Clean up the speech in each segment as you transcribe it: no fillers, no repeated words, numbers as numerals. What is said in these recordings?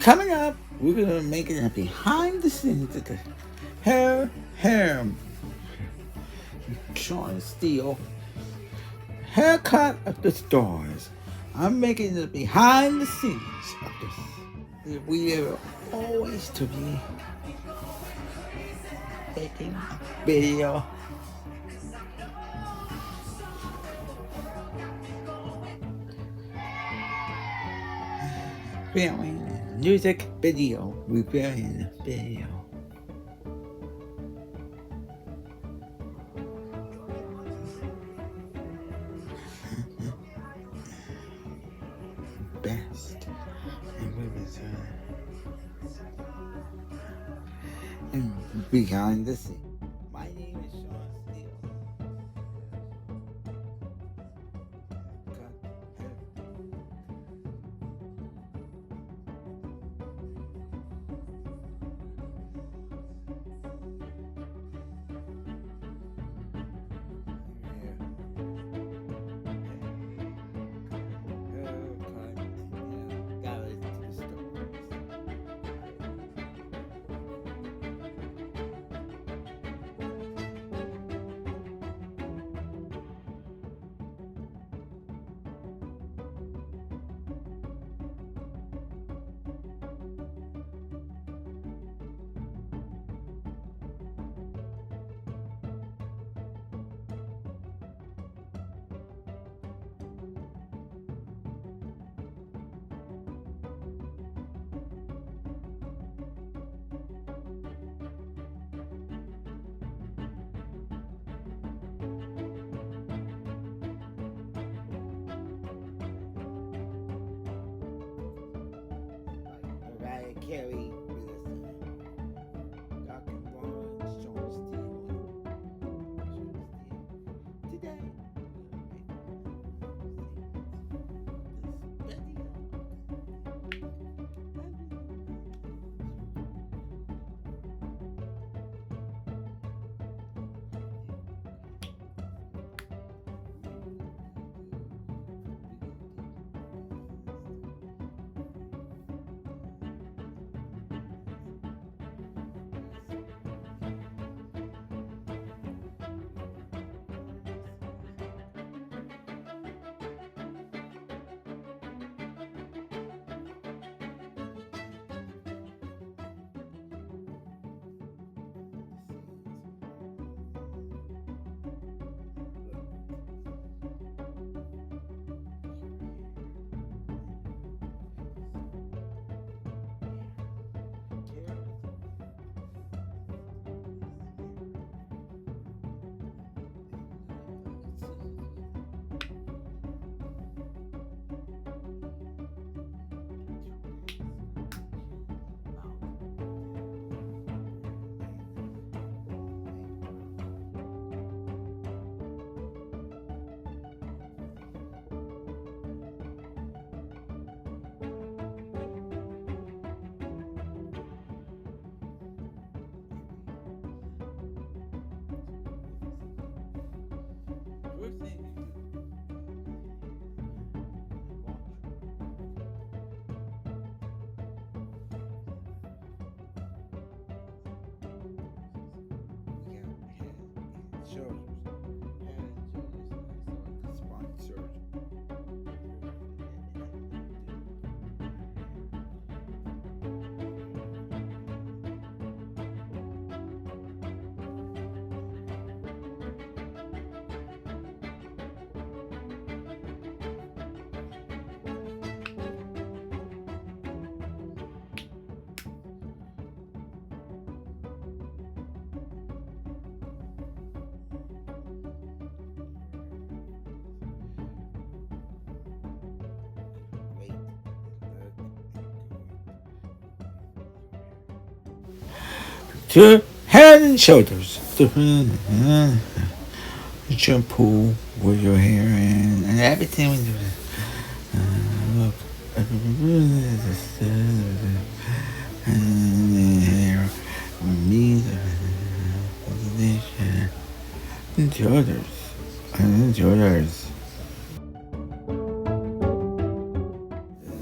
Coming up, we're gonna make it a behind the scenes at the hair Sean Steele haircut of the stars. I'm making it behind the scenes of this. We are always to be making a video. Filming music video. We're filming video. Best and behind the scenes. My name is Sean Steele. Carrie Dr. Ron Sean Steele. Today to Head and Shoulders. Shampoo with your hair and everything we do. Look. Hair. Me. Shoulders.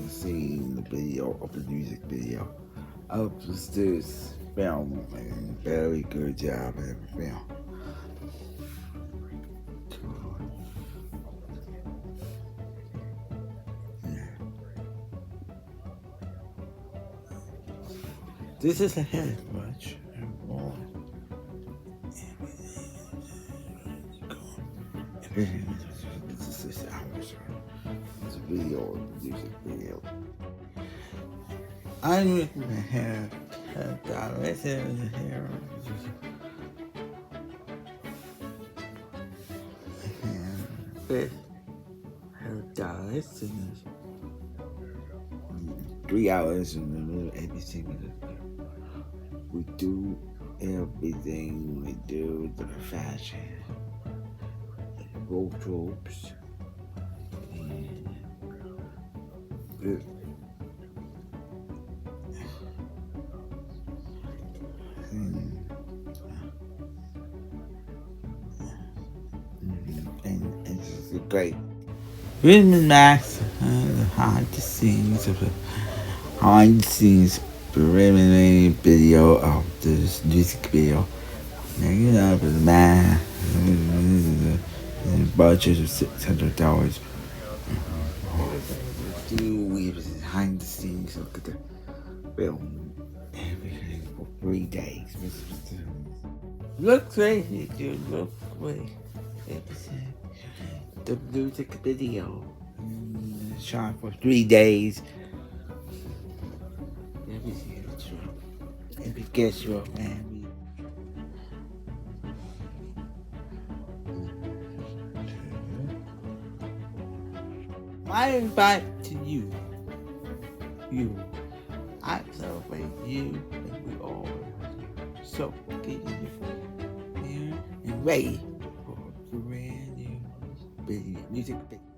See the video of the music video. This dude's film, man. Very good job at the film. This is a hairbrush. This is ours. It's a video, music video. I'm making the hair down. This is the hair. This hair down. This is 3 hours in the middle of everything. We do everything. We do the fashion, the wardrobes, and and this is great. Rhythm Max, behind the scenes preliminary video of this music video. Now you know the man, the budget of $600. We behind the scenes look at the film everything for 3 days. Look crazy, dude. Look crazy. The music video shot for 3 days. If it gets you up, man. I invite to you. I celebrate you and we all. So get in your here and ready for a brand new music video.